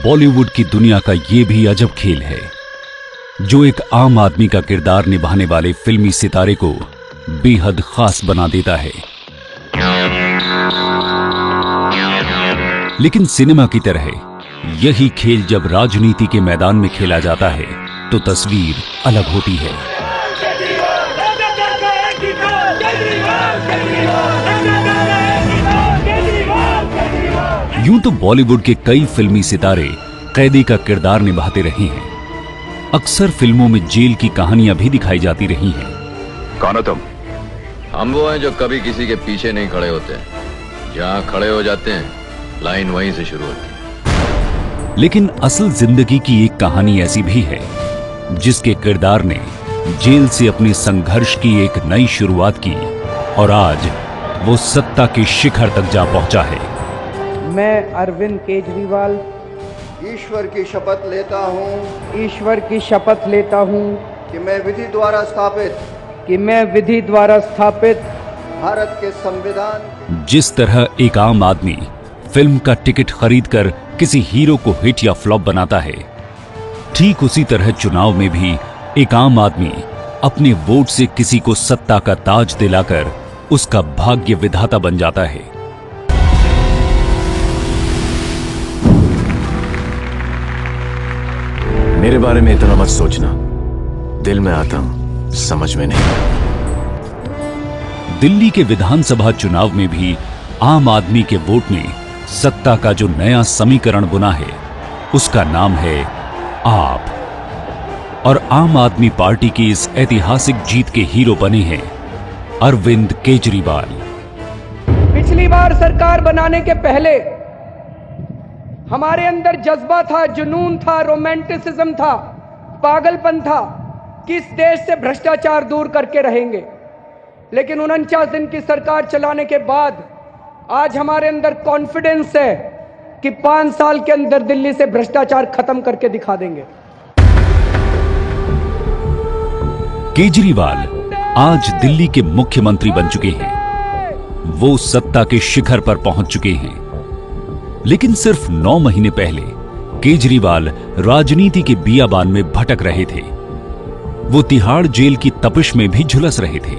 बॉलीवुड की दुनिया का ये भी अजब खेल है जो एक आम आदमी का किरदार निभाने वाले फिल्मी सितारे को बेहद खास बना देता है। लेकिन सिनेमा की तरह यही खेल जब राजनीति के मैदान में खेला जाता है तो तस्वीर अलग होती है। यूं तो बॉलीवुड के कई फिल्मी सितारे कैदी का किरदार निभाते रहे हैं। अक्सर फिल्मों में जेल की कहानियां भी दिखाई जाती रही हैं। कौन हो तुम? हम वो हैं जो कभी किसी के पीछे नहीं खड़े होते। जहां खड़े हो जाते हैं लाइन वहीं से शुरू होती है। लेकिन असल जिंदगी की एक कहानी ऐसी भी है जिसके किरदार ने जेल से अपने संघर्ष की एक नई शुरुआत की और आज वो सत्ता के शिखर तक जा पहुंचा है। मैं अरविंद केजरीवाल ईश्वर की शपथ लेता हूं कि मैं विधि द्वारा स्थापित भारत के संविधान। जिस तरह एक आम आदमी फिल्म का टिकट खरीदकर किसी हीरो को हिट या फ्लॉप बनाता है, ठीक उसी तरह चुनाव में भी एक आम आदमी अपने वोट से किसी को सत्ता का ताज दिलाकर उसका भाग्य विधाता बन जाता है। मेरे बारे में इतना मत सोचना, दिल में आता हूं, समझ में नहीं। दिल्ली के विधानसभा चुनाव में भी आम आदमी के वोट ने सत्ता का जो नया समीकरण बुना है उसका नाम है आप। और आम आदमी पार्टी की इस ऐतिहासिक जीत के हीरो बने हैं अरविंद केजरीवाल। पिछली बार सरकार बनाने के पहले हमारे अंदर जज्बा था, जुनून था, रोमांटिसिज्म था, पागलपन था कि इस देश से भ्रष्टाचार दूर करके रहेंगे। लेकिन 49 दिन की सरकार चलाने के बाद आज हमारे अंदर कॉन्फिडेंस है कि 5 साल के अंदर दिल्ली से भ्रष्टाचार खत्म करके दिखा देंगे। केजरीवाल आज दिल्ली के मुख्यमंत्री बन चुके हैं। वो सत्ता के शिखर पर पहुंच चुके हैं। लेकिन सिर्फ 9 महीने पहले केजरीवाल राजनीति के बियाबान में भटक रहे थे। वो तिहाड़ जेल की तपिश में भी झुलस रहे थे।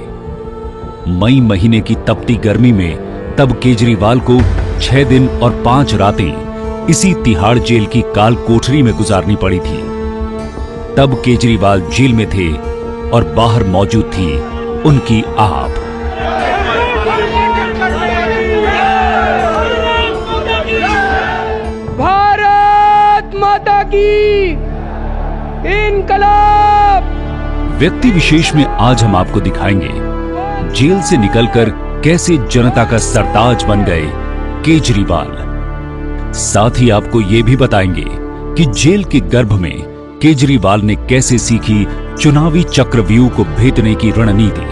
मई महीने की तपती गर्मी में तब केजरीवाल को 6 दिन और 5 रातें इसी तिहाड़ जेल की काल कोठरी में गुजारनी पड़ी थी। तब केजरीवाल जेल में थे और बाहर मौजूद थी उनकी आप। भारत माता की इनकलाब। व्यक्ति विशेष में आज हम आपको दिखाएंगे जेल से निकलकर कैसे जनता का सरताज बन गए केजरीवाल। साथ ही आपको यह भी बताएंगे कि जेल के गर्भ में केजरीवाल ने कैसे सीखी चुनावी चक्रव्यूह को भेदने की रणनीति।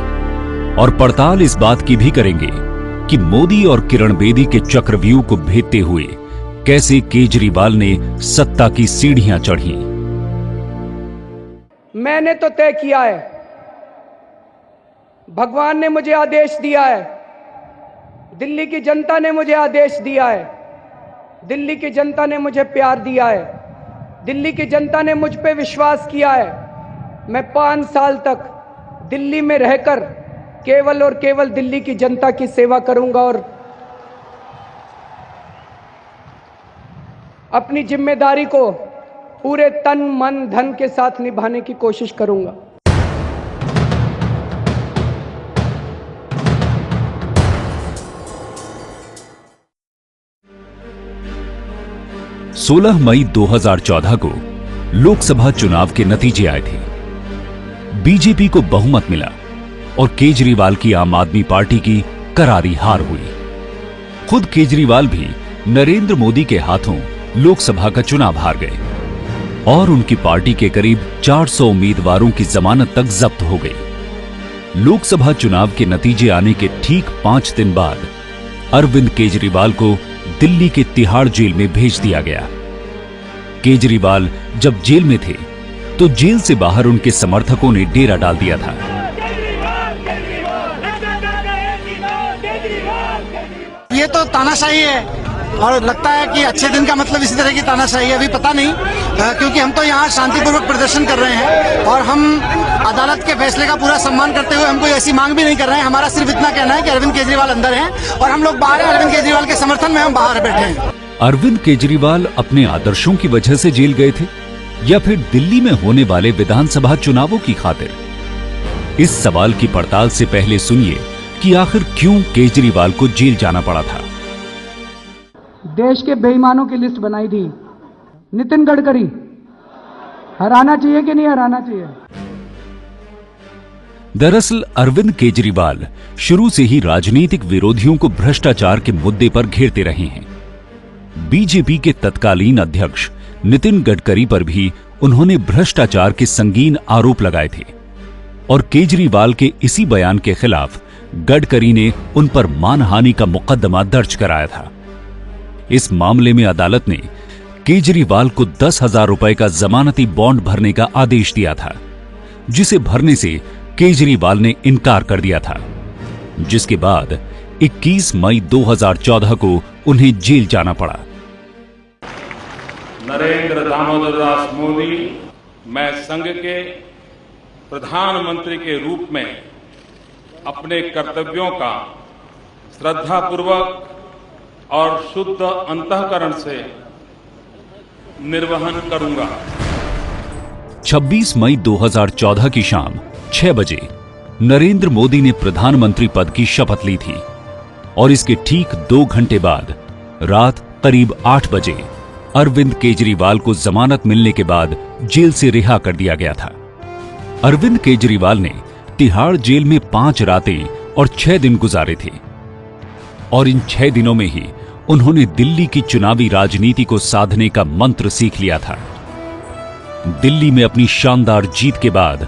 और पड़ताल इस बात की भी करेंगे कि मोदी और किरण बेदी के चक्रव्यूह को भेदते हुए कैसे केजरीवाल ने सत्ता की सीढ़ियां चढ़ी। मैंने तो तय किया है, भगवान ने मुझे आदेश दिया है, दिल्ली की जनता ने मुझे आदेश दिया है, दिल्ली की जनता ने मुझे प्यार दिया है, दिल्ली की जनता ने मुझ पे विश्वास किया है। मैं 5 साल तक दिल्ली में रहकर केवल और केवल दिल्ली की जनता की सेवा करूंगा और अपनी जिम्मेदारी को पूरे तन मन धन के साथ निभाने की कोशिश करूंगा। सोलह मई 2014 को लोकसभा चुनाव के नतीजे आए थे। बीजेपी को बहुमत मिला और केजरीवाल की आम आदमी पार्टी की करारी हार हुई। खुद केजरीवाल भी नरेंद्र मोदी के हाथों लोकसभा का चुनाव हार गए और उनकी पार्टी के करीब 400 उम्मीदवारों की जमानत तक जब्त हो गई। लोकसभा चुनाव के नतीजे आने के ठीक 5 दिन बाद अरविंद केजरीवाल को दिल्ली के तिहाड़ जेल में भेज दिया गया। केजरीवाल जब जेल में थे तो जेल से बाहर उनके समर्थकों ने डेरा डाल दिया था। ये तो तानाशाही है, और लगता है कि अच्छे दिन का मतलब इसी तरह की तानाशाही है, अभी पता नहीं, क्योंकि हम तो यहाँ शांतिपूर्वक प्रदर्शन कर रहे हैं और हम अदालत के फैसले का पूरा सम्मान करते हुए हम कोई ऐसी मांग भी नहीं कर रहे हैं। हमारा सिर्फ इतना कहना है कि अरविंद केजरीवाल अंदर हैं और हम लोग बाहर हैं। अरविंद केजरीवाल के समर्थन में हम बाहर बैठे हैं। अरविंद केजरीवाल अपने आदर्शों की वजह से जेल गए थे या फिर दिल्ली में होने वाले विधानसभा चुनावों की खातिर? इस सवाल की पड़ताल से पहले सुनिए कि आखिर क्यों केजरीवाल को जेल जाना पड़ा था। देश के बेईमानों की लिस्ट बनाई थी। नितिन गडकरी हराना चाहिए कि नहीं हराना चाहिए? दरअसल अरविंद केजरीवाल शुरू से ही राजनीतिक विरोधियों को भ्रष्टाचार के मुद्दे पर घेरते रहे हैं। बीजेपी के तत्कालीन अध्यक्ष नितिन गडकरी पर भी उन्होंने भ्रष्टाचार के संगीन आरोप लगाए थे और केजरीवाल के इसी बयान के खिलाफ गडकरी ने उन पर मानहानि का मुकदमा दर्ज कराया था। इस मामले में अदालत ने केजरीवाल को 10,000 रुपए का जमानती बॉन्ड भरने का आदेश दिया था, जिसे भरने से केजरीवाल ने इनकार कर दिया था, जिसके बाद 21 मई 2014 को उन्हें जेल जाना पड़ा। नरेंद्र दामोदर दास मोदी, मैं संघ के प्रधानमंत्री के रूप में अपने कर्तव्यों का श्रद्धापूर्वक और शुद्ध अंतःकरण से निर्वहन करूंगा। 26 मई 2014 की शाम 6 बजे नरेंद्र मोदी ने प्रधानमंत्री पद की शपथ ली थी और इसके ठीक 2 घंटे बाद रात करीब 8 बजे अरविंद केजरीवाल को जमानत मिलने के बाद जेल से रिहा कर दिया गया था। अरविंद केजरीवाल ने तिहाड़ जेल में 5 रातें और 6 दिन गुजारे थे और इन 6 दिनों में ही उन्होंने दिल्ली की चुनावी राजनीति को साधने का मंत्र सीख लिया था। दिल्ली में अपनी शानदार जीत के बाद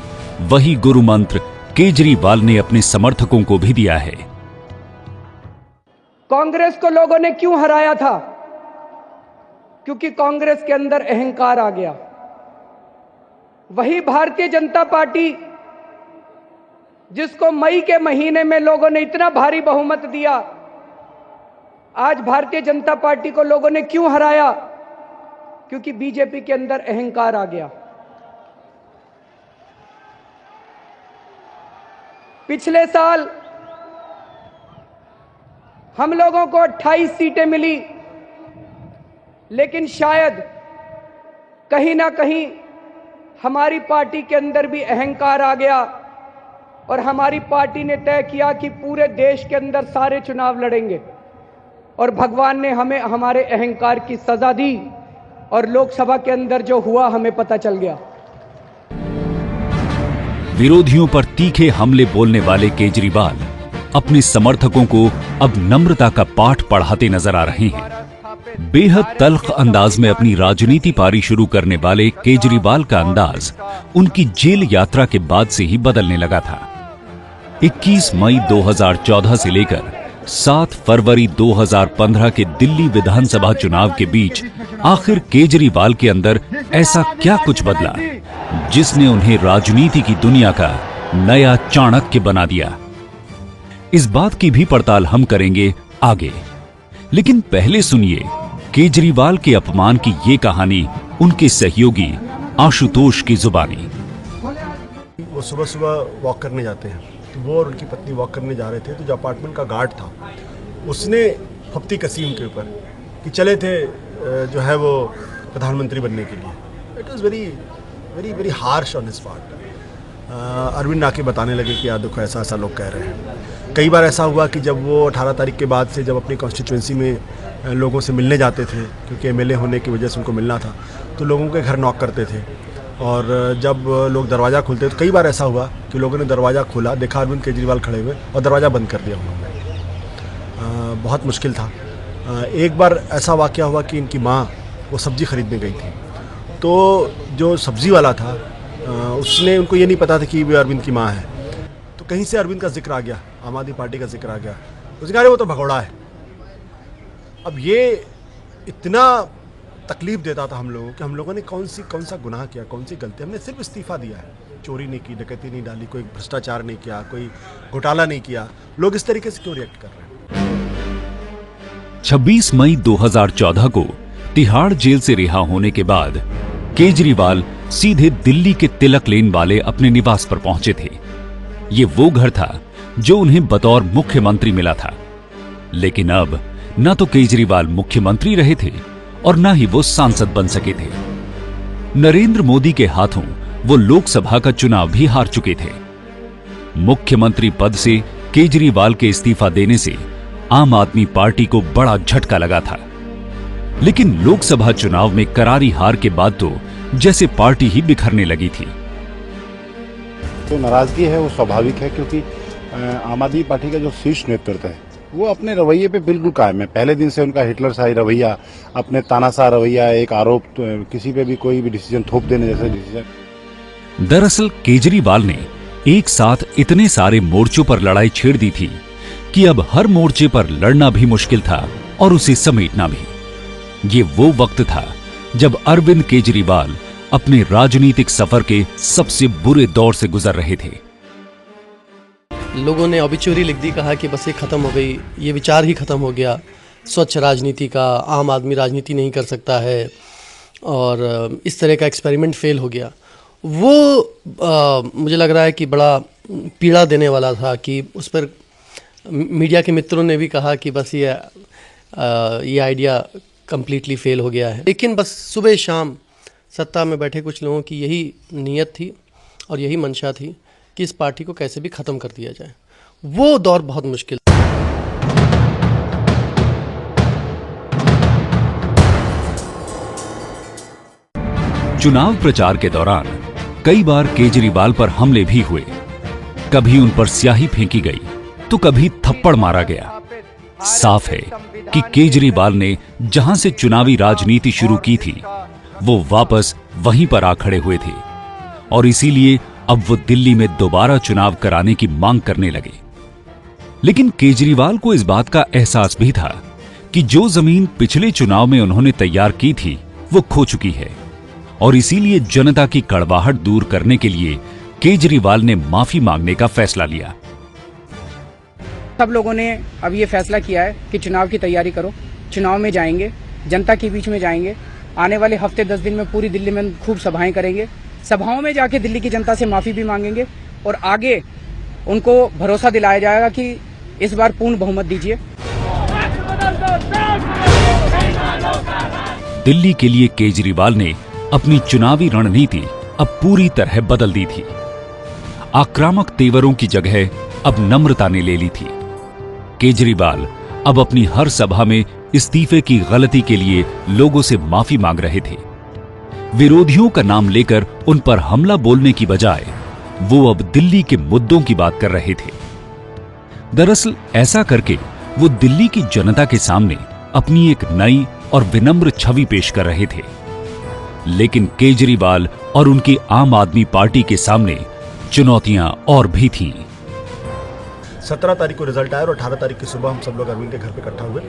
वही गुरु मंत्र केजरीवाल ने अपने समर्थकों को भी दिया है। कांग्रेस को लोगों ने क्यों हराया था? क्योंकि कांग्रेस के अंदर अहंकार आ गया। वही भारतीय जनता पार्टी जिसको मई के महीने में लोगों ने इतना भारी बहुमत दिया, आज भारतीय जनता पार्टी को लोगों ने क्यों हराया? क्योंकि बीजेपी के अंदर अहंकार आ गया। पिछले साल हम लोगों को 28 सीटें मिली, लेकिन शायद कहीं ना कहीं हमारी पार्टी के अंदर भी अहंकार आ गया और हमारी पार्टी ने तय किया कि पूरे देश के अंदर सारे चुनाव लड़ेंगे और भगवान ने हमें हमारे अहंकार की सजा दी और लोकसभा के अंदर जो हुआ हमें पता चल गया। विरोधियों पर तीखे हमले बोलने वाले केजरीवाल अपने समर्थकों को अब नम्रता का पाठ पढ़ाते नजर आ रहे हैं। बेहद तल्ख अंदाज में अपनी राजनीति पारी शुरू करने वाले केजरीवाल का अंदाज उनकी जेल यात्रा के बाद से ही बदलने लगा था। 21 मई 2014 से लेकर 7 फरवरी 2015 के दिल्ली विधानसभा चुनाव के बीच आखिर केजरीवाल के अंदर ऐसा क्या कुछ बदला जिसने उन्हें राजनीति की दुनिया का नया चाणक्य बना दिया? इस बात की भी पड़ताल हम करेंगे आगे, लेकिन पहले सुनिए केजरीवाल के अपमान की ये कहानी उनके सहयोगी आशुतोष की जुबानी। वो सुबह सुबह वॉक करने जाते हैं, तो वो और उनकी पत्नी वॉक करने जा रहे थे, तो जो अपार्टमेंट का गार्ड था उसने फप्ती कसी उनके ऊपर कि चले थे जो है वो प्रधानमंत्री बनने के लिए। It was very very very harsh on his part. Arvind आके बताने लगे कि यार देखो ऐसा ऐसा लोग कह रहे हैं। कई बार ऐसा हुआ कि जब वो 18 तारीख के बाद से जब अपनी कॉन्स्टिट्यूंसी में लोगों से मिलने जाते थे, क्योंकि एमएलए होने की वजह से उनको मिलना था, तो लोगों के घर नॉक करते थे और जब लोग दरवाज़ा खोलते तो कई बार ऐसा हुआ कि लोगों ने दरवाज़ा खोला, देखा अरविंद केजरीवाल खड़े हुए और दरवाज़ा बंद कर दिया उन्होंने। बहुत मुश्किल था। एक बार ऐसा वाक़या हुआ कि इनकी माँ वो सब्ज़ी ख़रीदने गई थी, तो जो सब्ज़ी वाला था उसने उनको ये नहीं पता था कि वो अरविंद की माँ है, तो कहीं से अरविंद का जिक्र आ गया, आम आदमी पार्टी का जिक्र आ गया। उसने कहा वो तो भगोड़ा है। अब ये इतना तकलीफ देता था हम लोगों कि हम लोगों ने कौन सा गुनाह किया, कौन सी गलती? हमने सिर्फ इस्तीफ़ा दिया है, चोरी नहीं की, डकैती नहीं डाली, कोई भ्रष्टाचार नहीं किया, कोई घोटाला नहीं किया। लोग इस तरीके से क्यों रिएक्ट कर रहे हैं? 26 मई 2014 को तिहाड़ जेल से रिहा होने के बाद केजरीवाल सीधे दिल्ली के तिलक लेन वाले अपने निवास पर पहुंचे थे। ये वो घर था जो उन्हें बतौर मुख्यमंत्री मिला था। लेकिन अब न तो केजरीवाल मुख्यमंत्री रहे थे और न ही वो सांसद बन सके थे। नरेंद्र मोदी के हाथों वो लोकसभा का चुनाव भी हार चुके थे। मुख्यमंत्री पद से केजरीवाल के इस्तीफा देने से आम आदमी पार्टी को बड़ा झटका लगा था। लेकिन लोकसभा चुनाव में करारी हार के बाद तो जैसे पार्टी ही बिखरने लगी थी। जो नाराजगी है वो स्वाभाविक है, क्योंकि आम आदमी पार्टी का जो शीर्ष नेतृत्व है वो अपने रवैये पे बिल्कुल कायम है। पहले दिन से उनका हिटलरशाही रवैया, अपने तानाशाह रवैया, एक आरोप, किसी पे भी कोई भी डिसीजन थोप देने जैसे डिसीजन। दरअसल केजरीवाल ने एक साथ इतने सारे मोर्चों पर लड़ाई छेड़ दी थी कि अब हर मोर्चे पर लड़ना भी मुश्किल था और उसे समेटना भी। ये वो वक्त था जब अरविंद केजरीवाल अपने राजनीतिक सफर के सबसे बुरे दौर से गुजर रहे थे। लोगों ने ऑबिचुरी लिख दी, कहा कि बस ये खत्म हो गई, ये विचार ही खत्म हो गया स्वच्छ राजनीति का, आम आदमी राजनीति नहीं कर सकता है, और इस तरह का एक्सपेरिमेंट फेल हो गया। वो मुझे लग रहा है कि बड़ा पीड़ा देने वाला था कि उस पर मीडिया के मित्रों ने भी कहा कि बस ये आइडिया कंप्लीटली फेल हो गया है। लेकिन बस सुबह शाम सत्ता में बैठे कुछ लोगों की यही नीयत थी और यही मंशा थी कि इस पार्टी को कैसे भी खत्म कर दिया जाए। वो दौर बहुत मुश्किल था। चुनाव प्रचार के दौरान कई बार केजरीवाल पर हमले भी हुए। कभी उन पर स्याही फेंकी गई तो कभी थप्पड़ मारा गया। साफ है कि केजरीवाल ने जहां से चुनावी राजनीति शुरू की थी वो वापस वहीं पर आ खड़े हुए थे और इसीलिए अब वो दिल्ली में दोबारा चुनाव कराने की मांग करने लगे। लेकिन केजरीवाल को इस बात का एहसास भी था कि जो जमीन पिछले चुनाव में उन्होंने तैयार की थी वो खो चुकी है और इसीलिए जनता की कड़वाहट दूर करने के लिए केजरीवाल ने माफी मांगने का फैसला लिया। सब लोगों ने अब ये फैसला किया है कि चुनाव की तैयारी करो, चुनाव में जाएंगे, जनता के बीच में जाएंगे। आने वाले हफ्ते 10 दिन में पूरी दिल्ली में खूब सभाएं करेंगे। सभाओं में जाके दिल्ली की जनता से माफी भी मांगेंगे और आगे उनको भरोसा दिलाया जाएगा कि इस बार पूर्ण बहुमत दीजिए। दिल्ली के लिए केजरीवाल ने अपनी चुनावी रणनीति अब पूरी तरह बदल दी थी। आक्रामक तेवरों की जगह अब नम्रता ने ले ली थी। केजरीवाल अब अपनी हर सभा में इस्तीफे की गलती के लिए लोगों से माफी मांग रहे थे। विरोधियों का नाम लेकर उन पर हमला बोलने की बजाय वो अब दिल्ली के मुद्दों की बात कर रहे थे। दरअसल ऐसा करके वो दिल्ली की जनता के सामने अपनी एक नई और विनम्र छवि पेश कर रहे थे। लेकिन केजरीवाल और उनकी आम आदमी पार्टी के सामने चुनौतियां और भी थीं। 17 तारीख को रिजल्ट आया और 18 तारीख की सुबह हम सब लोग अरविंद के घर पे इकट्ठा हुए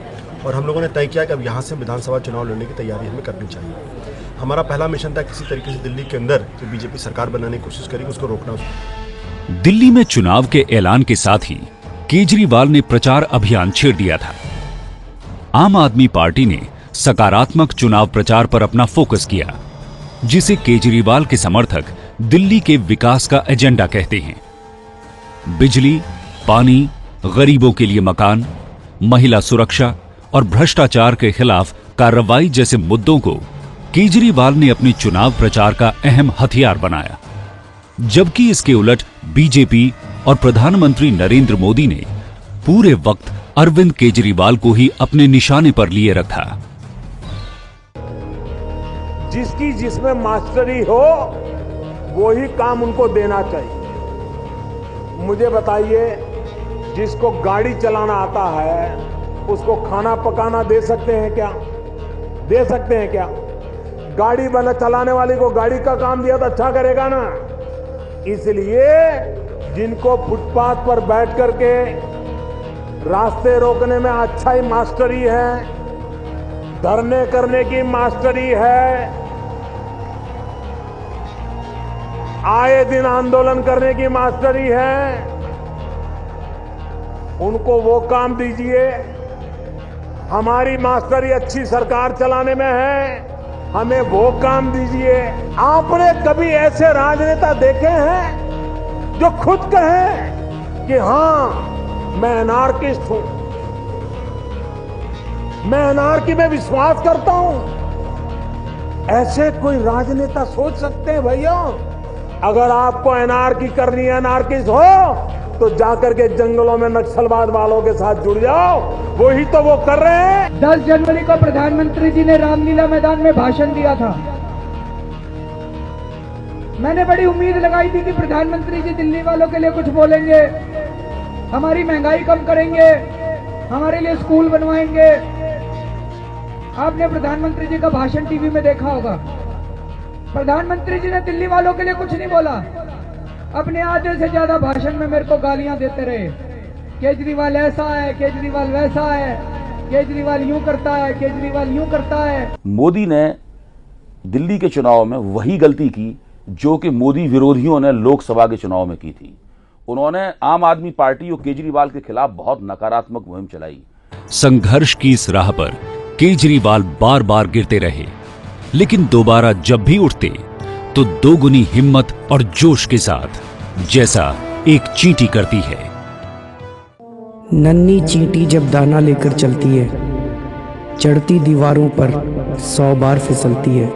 और हम लोगों ने तय किया कि अब यहाँ से विधानसभा चुनाव लड़ने की तैयारी हमें करनी चाहिए। हमारा पहला मिशन था किसी तरीके से दिल्ली के अंदर जो बीजेपी सरकार बनाने की कोशिश करेगी उसको रोकना। दिल्ली में चुनाव के ऐलान के साथ ही केजरीवाल ने प्रचार अभियान छेड़ दिया था। आम आदमी पार्टी ने सकारात्मक चुनाव प्रचार पर अपना फोकस किया, जिसे केजरीवाल के समर्थक दिल्ली के विकास का एजेंडा कहते हैं। बिजली, पानी, गरीबों के लिए मकान, महिला सुरक्षा और भ्रष्टाचार के खिलाफ कार्रवाई जैसे मुद्दों को केजरीवाल ने अपने चुनाव प्रचार का अहम हथियार बनाया। जबकि इसके उलट बीजेपी और प्रधानमंत्री नरेंद्र मोदी ने पूरे वक्त अरविंद केजरीवाल को ही अपने निशाने पर लिए रखा। जिसकी जिसमें मास्टरी हो वो ही काम उनको देना चाहिए। मुझे बताइए, जिसको गाड़ी चलाना आता है उसको खाना पकाना दे सकते हैं क्या? दे सकते हैं क्या? गाड़ी बना चलाने वाले को गाड़ी का काम दिया तो अच्छा करेगा ना। इसलिए जिनको फुटपाथ पर बैठ करके रास्ते रोकने में अच्छा ही मास्टरी है, धरने करने की मास्टरी है, आए दिन आंदोलन करने की मास्टरी है, उनको वो काम दीजिए हमारी मास्टरी अच्छी सरकार चलाने में है, हमें वो काम दीजिए। आपने कभी ऐसे राजनेता देखे हैं जो खुद कहें कि हाँ मैं एनार्किस्ट हूं, मैं एनार्की में विश्वास करता हूं? ऐसे कोई राजनेता सोच सकते हैं भैया? अगर आपको एनार्की करनी है, एनार्किस्ट हो, तो जाकर के जंगलों में नक्सलवाद वालों के साथ जुड़ जाओ। वही तो वो कर रहे हैं। 10 जनवरी को प्रधानमंत्री जी ने रामलीला मैदान में भाषण दिया था। मैंने बड़ी उम्मीद लगाई थी कि प्रधानमंत्री जी दिल्ली वालों के लिए कुछ बोलेंगे, हमारी महंगाई कम करेंगे, हमारे लिए स्कूल बनवाएंगे। आपने प्रधानमंत्री जी का भाषण टीवी में देखा होगा। प्रधानमंत्री जी ने दिल्ली वालों के लिए कुछ नहीं बोला। अपने आधे से ज्यादा भाषण में मेरे को गालियां देते रहे। केजरीवाल ऐसा है, केजरीवाल वैसा है, केजरीवाल यूं करता है, केजरीवाल यूं करता है। मोदी ने दिल्ली के चुनाव में वही गलती की जो कि मोदी विरोधियों ने लोकसभा के चुनाव में की थी। उन्होंने आम आदमी पार्टी और केजरीवाल के खिलाफ बहुत नकारात्मक मुहिम चलाई। संघर्ष की इस राह पर केजरीवाल बार बार गिरते रहे, लेकिन दोबारा जब भी उठते तो दोगुनी हिम्मत और जोश के साथ, जैसा एक चींटी करती है। नन्ही चींटी जब दाना लेकर चलती है, चढ़ती दीवारों पर 100 बार फिसलती है।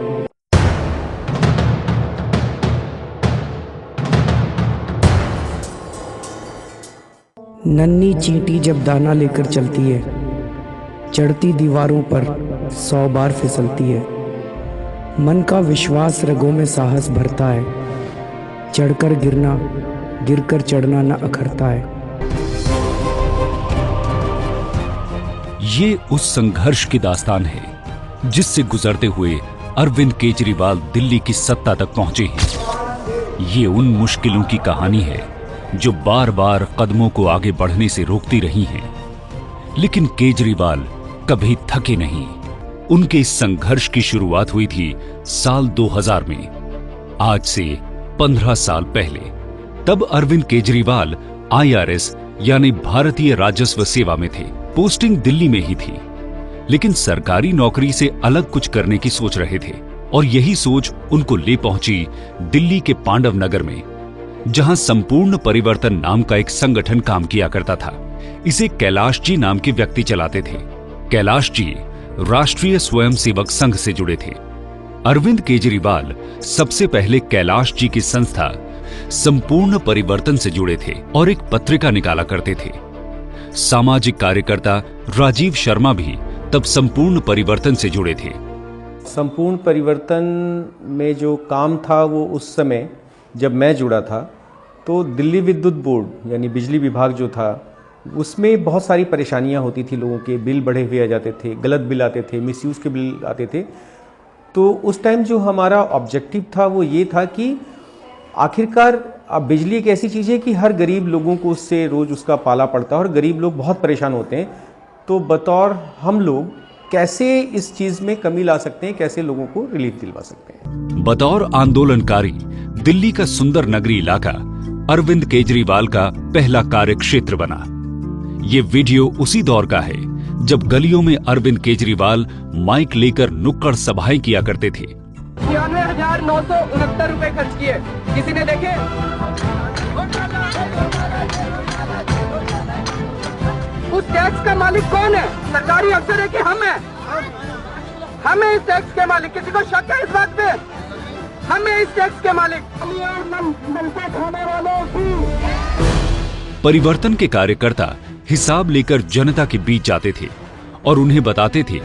नन्ही चींटी जब दाना लेकर चलती है, चढ़ती दीवारों पर 100 बार फिसलती है। मन का विश्वास रगों में साहस भरता है, चढ़कर गिरना, गिरकर चढ़ना न अखरता है। ये उस संघर्ष की दास्तान है जिससे गुजरते हुए अरविंद केजरीवाल दिल्ली की सत्ता तक पहुंचे हैं। ये उन मुश्किलों की कहानी है जो बार बार कदमों को आगे बढ़ने से रोकती रही हैं, लेकिन केजरीवाल कभी थके नहीं। उनके इस संघर्ष की शुरुआत हुई थी साल 2000 में, आज से 15 साल पहले। तब अरविंद केजरीवाल IRS यानी भारतीय राजस्व सेवा में थे। पोस्टिंग दिल्ली में ही थी, लेकिन सरकारी नौकरी से अलग कुछ करने की सोच रहे थे और यही सोच उनको ले पहुंची दिल्ली के पांडव नगर में, जहां संपूर्ण परिवर्तन नाम का एक संगठन काम किया करता था। इसे कैलाश जी नाम के व्यक्ति चलाते थे। कैलाश जी राष्ट्रीय स्वयंसेवक संघ से जुड़े थे। अरविंद केजरीवाल सबसे पहले कैलाश जी की संस्था संपूर्ण परिवर्तन से जुड़े थे और एक पत्रिका निकाला करते थे। सामाजिक कार्यकर्ता राजीव शर्मा भी तब संपूर्ण परिवर्तन से जुड़े थे। संपूर्ण परिवर्तन में जो काम था वो उस समय जब मैं जुड़ा था तो दिल्ली विद्युत बोर्ड यानी बिजली विभाग जो था उसमें बहुत सारी परेशानियां होती थी। लोगों के बिल बढ़े हुए आ जाते थे, गलत बिल आते थे, मिसयूज़ के बिल आते थे। तो उस टाइम जो हमारा ऑब्जेक्टिव था वो ये था कि आखिरकार अब बिजली एक ऐसी चीज़ है कि हर गरीब लोगों को उससे रोज़ उसका पाला पड़ता है और गरीब लोग बहुत परेशान होते हैं। तो बतौर हम लोग कैसे इस चीज़ में कमी ला सकते हैं, कैसे लोगों को रिलीफ दिलवा सकते हैं। बतौर आंदोलनकारी दिल्ली का सुंदर नगरी इलाका अरविंद केजरीवाल का पहला कार्य क्षेत्र बना। ये वीडियो उसी दौर का है जब गलियों में अरविंद केजरीवाल माइक लेकर नुक्कड़ सभाएं किया करते थे। 93,969 रुपए खर्च किए, किसी ने देखे? उस टैक्स का मालिक कौन है? सरकारी अफसर है कि हम हैं? हम हैं इस टैक्स के मालिक। किसी को शक है इस बात पे? हम हैं इस टैक्स के मालिक। मिलते खाने वालों की। परिवर्तन के कार्यकर्ता हिसाब लेकर जनता के बीच जाते थे और उन्हें बताते थे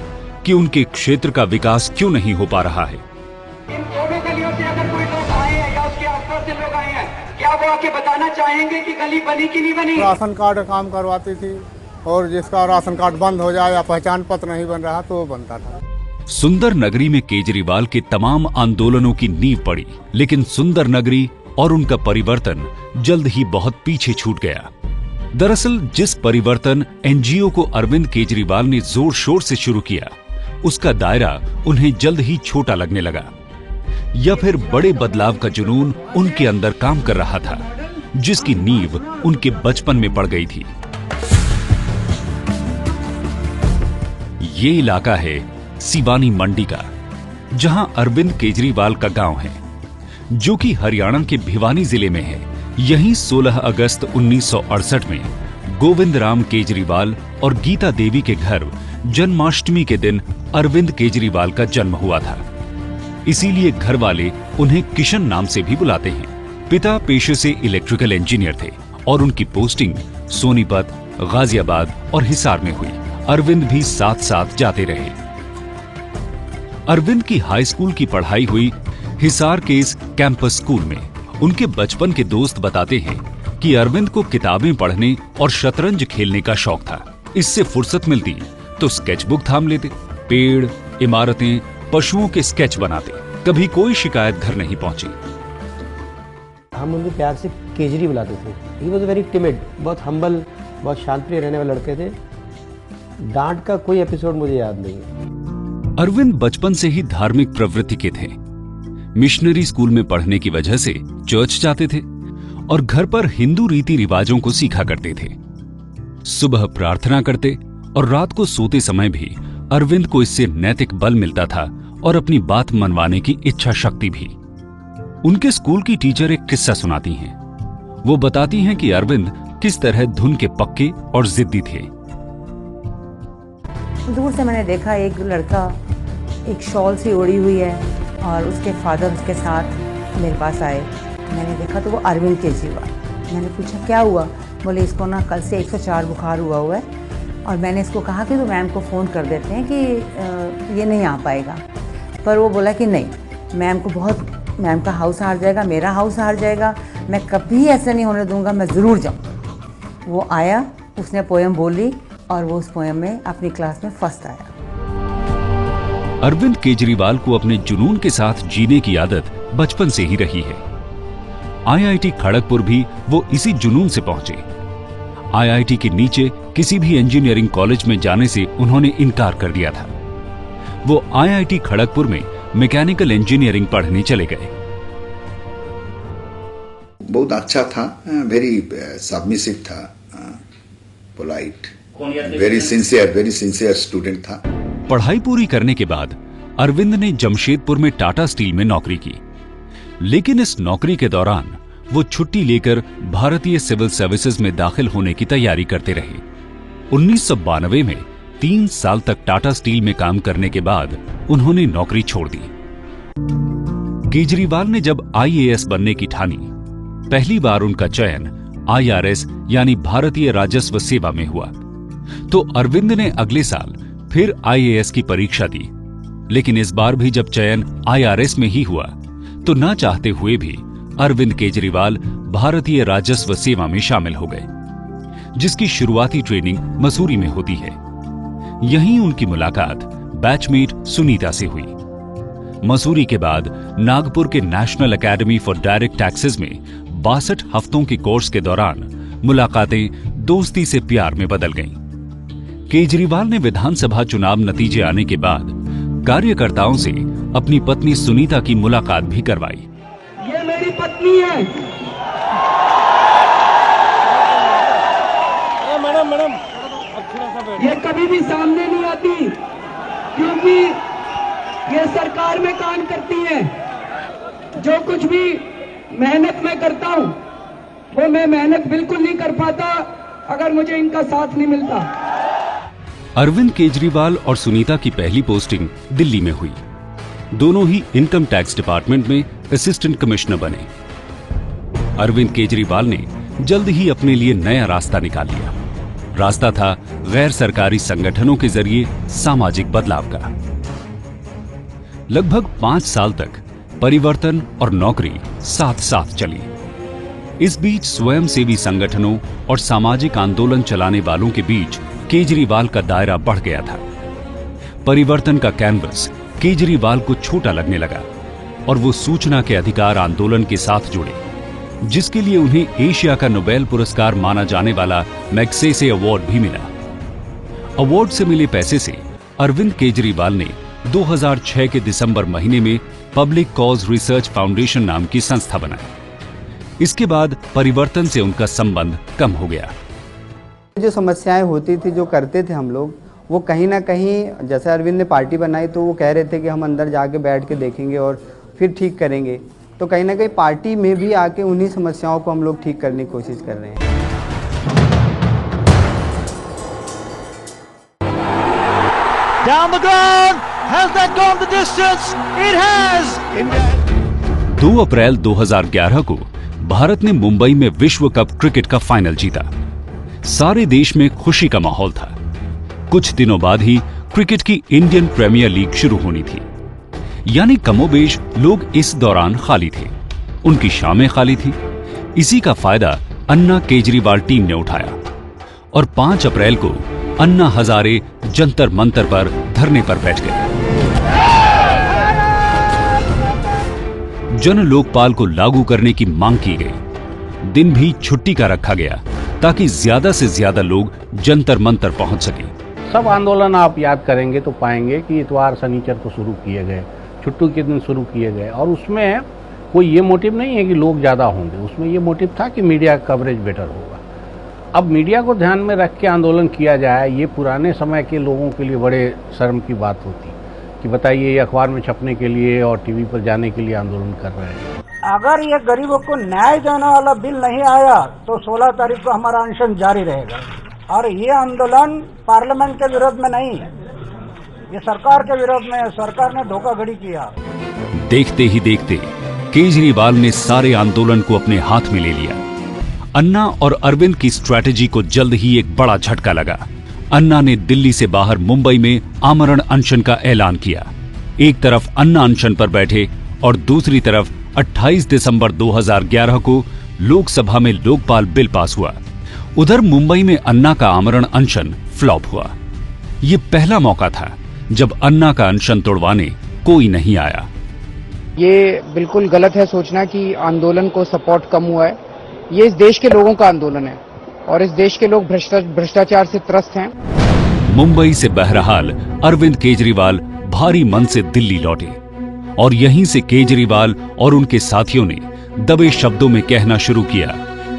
कि उनके क्षेत्र का विकास क्यों नहीं हो पा रहा है। इन दोनों गलियों से अगर कोई लोग आए हैं या उसके आसपास से लोग आए हैं, क्या वो आके बताना चाहेंगे कि गली बनी कि नहीं बनी? राशन कार्ड काम करवाती थी और जिसका राशन कार्ड बंद हो जाए या पहचान पत्र नहीं बन रहा तो वो बनता था। सुंदर नगरी में केजरीवाल के तमाम आंदोलनों की नींव पड़ी, लेकिन सुंदर नगरी और उनका परिवर्तन जल्द ही बहुत पीछे छूट गया। दरअसल जिस परिवर्तन एनजीओ को अरविंद केजरीवाल ने जोर शोर से शुरू किया, उसका दायरा उन्हें जल्द ही छोटा लगने लगा, या फिर बड़े बदलाव का जुनून उनके अंदर काम कर रहा था, जिसकी नींव उनके बचपन में पड़ गई थी। ये इलाका है सिवानी मंडी का, जहां अरविंद केजरीवाल का गांव है, जो कि हरियाणा के भिवानी जिले में है। यहीं 16 अगस्त 1968 में गोविंद राम केजरीवाल और गीता देवी के घर जन्माष्टमी के दिन अरविंद केजरीवाल का जन्म हुआ था। इसीलिए घर वाले उन्हें किशन नाम से भी बुलाते हैं। पिता पेशे से इलेक्ट्रिकल इंजीनियर थे और उनकी पोस्टिंग सोनीपत, गाजियाबाद और हिसार में हुई। अरविंद भी साथ साथ जाते रहे। अरविंद की हाई स्कूल की पढ़ाई हुई हिसार के इस कैंपस स्कूल में। उनके बचपन के दोस्त बताते हैं कि अरविंद को किताबें पढ़ने और शतरंज खेलने का शौक था। इससे फुर्सत मिलती तो स्केचबुक थाम लेते, पेड़, इमारतें, पशुओं के स्केच बनाते। कभी कोई शिकायत घर नहीं पहुंची। हम उनको प्यार से केजरी बुलाते थे। ही वॉज वेरी टिमिड, बहुत हम्बल, बहुत शांतप्रिय रहने वाले लड़के थे। डांट का कोई एपिसोड मुझे याद नहीं है। अरविंद बचपन से ही धार्मिक प्रवृत्ति के थे। मिशनरी स्कूल में पढ़ने की वजह से चर्च जाते थे और घर पर हिंदू रीति रिवाजों को सीखा करते थे। सुबह प्रार्थना करते और रात को सोते समय भी अरविंद को इससे नैतिक बल मिलता था और अपनी बात मनवाने की इच्छा शक्ति भी। उनके स्कूल की टीचर एक किस्सा सुनाती हैं। वो बताती हैं कि अरविंद किस तरह धुन के पक्के और जिद्दी थे। दूर से मैंने देखा एक लड़का एक शॉल से ओढ़ी हुई है और उसके फादर उसके साथ मेरे पास आए। मैंने देखा तो वो अरविंद केजरीवाल। मैंने पूछा क्या हुआ? बोले इसको ना कल से 104 बुखार हुआ है और मैंने इसको कहा कि तो मैम को फ़ोन कर देते हैं कि ये नहीं आ पाएगा। पर वो बोला कि नहीं, मैम का हाउस हार जाएगा, मेरा हाउस हार जाएगा, मैं कभी ऐसा नहीं होने दूंगा, मैं ज़रूर जाऊँ। वो आया, उसने पोएम बोली और वो उस पोएम में अपनी क्लास में फर्स्ट आया। अरविंद केजरीवाल को अपने जुनून के साथ जीने की आदत बचपन से ही रही है। IIT खड़गपुर भी वो इसी जुनून से पहुंचे। IIT के नीचे किसी भी इंजीनियरिंग कॉलेज में जाने से उन्होंने इनकार कर दिया था। वो IIT खड़गपुर में मैकेनिकल इंजीनियरिंग पढ़ने चले गए। बहुत अच्छा था, वेरी सबमिसिव था, पोलाइट, वेरी सिंसियर स्टूडेंट था। पढ़ाई पूरी करने के बाद अरविंद ने जमशेदपुर में टाटा स्टील में नौकरी की, लेकिन इस नौकरी के दौरान वो छुट्टी लेकर भारतीय सिविल सर्विसेज में दाखिल होने की तैयारी करते रहे। 1992 में 3 साल तक टाटा स्टील में काम करने के बाद उन्होंने नौकरी छोड़ दी। केजरीवाल ने जब IAS बनने की ठानी, पहली बार उनका चयन IRS यानी भारतीय राजस्व सेवा में हुआ। तो अरविंद ने अगले साल फिर IAS की परीक्षा दी, लेकिन इस बार भी जब चयन IRS में ही हुआ तो ना चाहते हुए भी अरविंद केजरीवाल भारतीय राजस्व सेवा में शामिल हो गए, जिसकी शुरुआती ट्रेनिंग मसूरी में होती है। यहीं उनकी मुलाकात बैचमेट सुनीता से हुई। मसूरी के बाद नागपुर के national academy for direct taxes में 62 हफ्तों के कोर्स के दौरान मुलाकातें दोस्ती से प्यार में बदल गईं। केजरीवाल ने विधानसभा चुनाव नतीजे आने के बाद कार्यकर्ताओं से अपनी पत्नी सुनीता की मुलाकात भी करवाई। ये मेरी पत्नी है। मैडम, ये कभी भी सामने नहीं आती क्योंकि ये सरकार में काम करती है। जो कुछ भी मेहनत मैं करता हूँ वो मैं मेहनत बिल्कुल नहीं कर पाता अगर मुझे इनका साथ नहीं मिलता। अरविंद केजरीवाल और सुनीता की पहली पोस्टिंग दिल्ली में हुई। दोनों ही इनकम टैक्स डिपार्टमेंट में असिस्टेंट कमिश्नर बने। अरविंद केजरीवाल ने जल्द ही अपने लिए नया रास्ता निकाल लिया। रास्ता था गैर सरकारी संगठनों के जरिए सामाजिक बदलाव का। लगभग 5 साल तक परिवर्तन और नौकरी साथ साथ चली। इस बीच स्वयंसेवी संगठनों और सामाजिक आंदोलन चलाने वालों के बीच केजरीवाल का दायरा बढ़ गया था। परिवर्तन का कैनवस केजरीवाल को छोटा लगने लगा और वो सूचना के अधिकार आंदोलन के साथ जुड़े, जिसके लिए उन्हें एशिया का नोबेल पुरस्कार माना जाने वाला मैग्सेसे अवार्ड भी मिला। अवार्ड से मिले पैसे से अरविंद केजरीवाल ने 2006 के दिसंबर महीने में पब्लिक कॉज रिसर्च फाउंडेशन नाम की संस्था बनाई। इसके बाद परिवर्तन से उनका संबंध कम हो गया। जो समस्याएं होती थी, जो करते थे हम लोग, वो कहीं ना कहीं जैसे अरविंद ने पार्टी बनाई तो वो कह रहे थे कि हम अंदर जाके बैठ के देखेंगे और फिर ठीक करेंगे, तो कहीं ना कहीं पार्टी में भी आके उन्हीं समस्याओं को हम लोग ठीक करने की कोशिश कर रहे हैं। Down the ground, has that gone the distance? It has. 2 अप्रैल 2011 को भारत ने मुंबई में विश्व कप क्रिकेट का फाइनल जीता। सारे देश में खुशी का माहौल था। कुछ दिनों बाद ही क्रिकेट की इंडियन प्रीमियर लीग शुरू होनी थी, यानी कमोबेश लोग इस दौरान खाली थे, उनकी शामें खाली थी। इसी का फायदा अन्ना केजरीवाल टीम ने उठाया और 5 अप्रैल को अन्ना हजारे जंतर मंतर पर धरने पर बैठ गए। जन लोकपाल को लागू करने की मांग की गई। दिन भी छुट्टी का रखा गया ताकि ज्यादा से ज्यादा लोग जंतर मंतर पहुंच सके। सब आंदोलन आप याद करेंगे तो पाएंगे कि इतवार शनिचर को शुरू किए गए, छुट्टी के दिन शुरू किए गए, और उसमें कोई ये मोटिव नहीं है कि लोग ज़्यादा होंगे। उसमें ये मोटिव था कि मीडिया कवरेज बेटर होगा। अब मीडिया को ध्यान में रख के आंदोलन किया जाए, ये पुराने समय के लोगों के लिए बड़े शर्म की बात होती कि बताइए ये अखबार में छपने के लिए और टीवी पर जाने के लिए आंदोलन कर रहे हैं। अगर ये गरीबों को न्याय देने वाला बिल नहीं आया तो 16 तारीख को हमारा अनशन जारी रहेगा। और ये आंदोलन पार्लियामेंट के विरोध में नहीं है, ये सरकार के विरोध में है। सरकार ने धोखाधड़ी किया। देखते ही देखते केजरीवाल ने सारे आंदोलन को अपने हाथ में ले लिया। अन्ना और अरविंद की स्ट्रैटेजी को जल्द ही एक बड़ा झटका लगा। अन्ना ने दिल्ली से बाहर मुंबई में आमरण अनशन का ऐलान किया। एक तरफ अन्ना अनशन पर बैठे और दूसरी तरफ 28 दिसंबर 2011 को लोकसभा में लोकपाल बिल पास हुआ। उधर मुंबई में अन्ना का आमरण अनशन फ्लॉप हुआ। ये पहला मौका था जब अन्ना का अनशन तोड़वाने कोई नहीं आया। ये बिल्कुल गलत है सोचना कि आंदोलन को सपोर्ट कम हुआ है। ये इस देश के लोगों का आंदोलन है और इस देश के लोग भ्रष्टाचार से त्रस्त हैं। मुंबई से बहरहाल अरविंद केजरीवाल भारी मन से दिल्ली लौटे और यहीं से केजरीवाल और उनके साथियों ने दबे शब्दों में कहना शुरू किया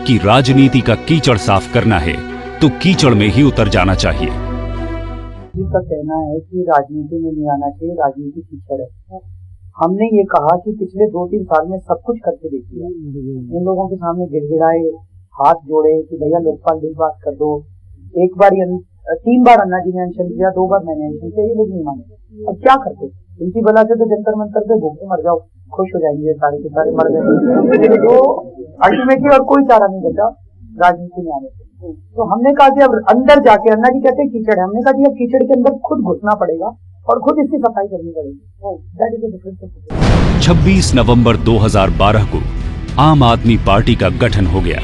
कि राजनीति का कीचड़ साफ करना है तो कीचड़ में ही उतर जाना चाहिए। का कहना है कि राजनीति में नहीं आना चाहिए, राजनीति कीचड़ है। हमने ये कहा कि पिछले 2-3 साल में सब कुछ करके देखिए, इन लोगों के सामने गिड़गिड़ाए, हाथ जोड़े कि भैया लोकपाल बिल पास कर दो। 1 बार 3 बार अन्ना जी ने अनशन किया, 2 बार मैंने अनशन किया, ये लोग नहीं माने। अब क्या करते? इनकी बला से तो जंतर मंतर पे भूखे मर जाओ, खुश हो जाएंगे, सारे के सारे मर गए। तो अल्टीमेटली और कोई चारा नहीं बचा राजनीति में आने से। तो हमने कहा कि अब अंदर जाके, अन्ना जी कहते हैं कीचड़ है, हमने कहा कि अब कीचड़ के अंदर खुद घुसना पड़ेगा और खुद इसकी सफाई करनी पड़ेगी। 26 नवंबर 2012 को आम आदमी पार्टी का गठन हो गया।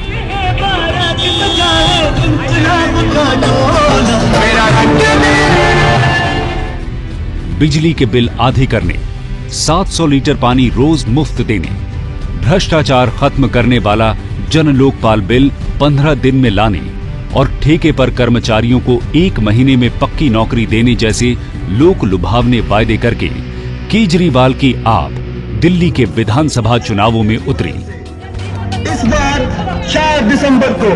बिजली के बिल आधे करने, 700 लीटर पानी रोज मुफ्त देने, भ्रष्टाचार खत्म करने वाला जन लोकपाल बिल 15 दिन में लाने और ठेके पर कर्मचारियों को 1 महीने में पक्की नौकरी देने जैसे लोक लुभावने वायदे करके केजरीवाल की आप दिल्ली के विधानसभा चुनावों में उतरी। इस बार 4 दिसंबर को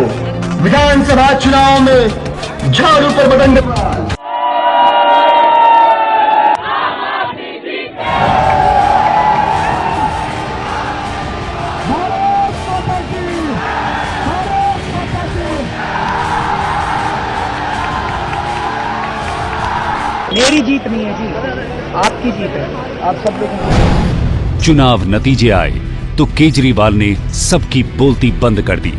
विधानसभा चुनाव में झाड़ू पर बटन दबाया। मेरी जीत नहीं है जी, आपकी जीत है। आप सब लोग चुनाव नतीजे आए तो केजरीवाल ने सबकी बोलती बंद कर दी।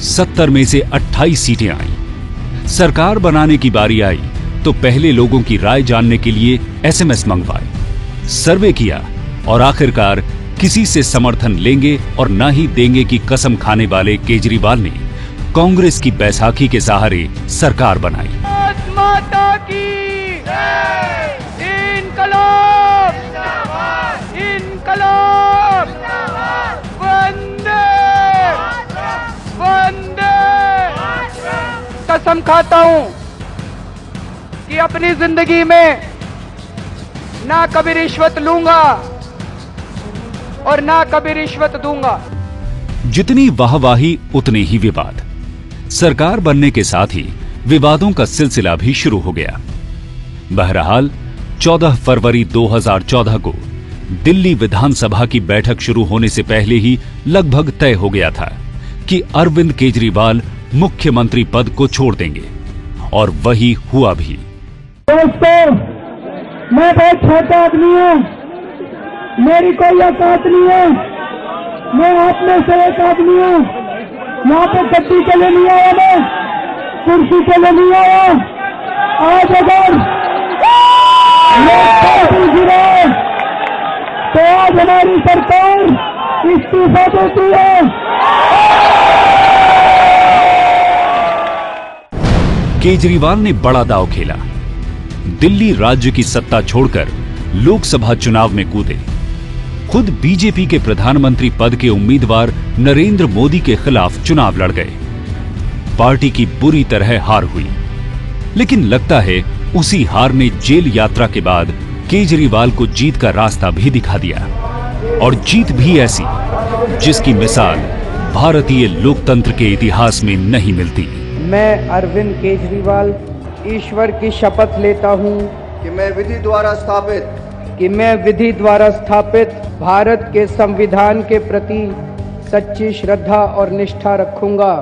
70 में से 28 सीटें आईं। सरकार बनाने की बारी आई तो पहले लोगों की राय जानने के लिए SMS मंगवाए, सर्वे किया और आखिरकार किसी से समर्थन लेंगे और ना ही देंगे की कसम खाने वाले केजरीवाल ने कांग्रेस की बैसाखी के सहारे सरकार बनाई। माता की इनकलाब, इनकलाब, वंदे वंदे। कसम खाता हूं कि अपनी जिंदगी में ना कभी रिश्वत लूंगा और ना कभी रिश्वत दूंगा। जितनी वाहवाही उतने ही विवाद। सरकार बनने के साथ ही विवादों का सिलसिला भी शुरू हो गया। बहरहाल 14 फरवरी 2014 को दिल्ली विधानसभा की बैठक शुरू होने से पहले ही लगभग तय हो गया था कि अरविंद केजरीवाल मुख्यमंत्री पद को छोड़ देंगे, और वही हुआ भी। दोस्तों, मैं बहुत छोटा आदमी हूँ, मेरी कोई औकात नहीं है, मैं आप में से एक आदमी हूँ। यहाँ पे गद्दी के लिए नहीं आया, मैं कुर्सी के लिए नहीं आया। आज अगर गिरे तो आज हमारी सरकार इस्तीफा देती है। केजरीवाल ने बड़ा दांव खेला, दिल्ली राज्य की सत्ता छोड़कर लोकसभा चुनाव में कूदे। खुद बीजेपी के प्रधानमंत्री पद के उम्मीदवार नरेंद्र मोदी के खिलाफ चुनाव लड़ गए। पार्टी की बुरी तरह हार हुई, लेकिन लगता है उसी हार ने जेल यात्रा के बाद केजरीवाल को जीत का रास्ता भी दिखा दिया, और जीत भी ऐसी जिसकी मिसाल भारतीय लोकतंत्र के इतिहास में नहीं मिलती। मैं अरविंद केजरीवाल ईश्वर की शपथ लेता हूं कि मैं विधि द्वारा स्थापित भारत के संविधान के प्रति सच्ची श्रद्धा और निष्ठा रखूंगा।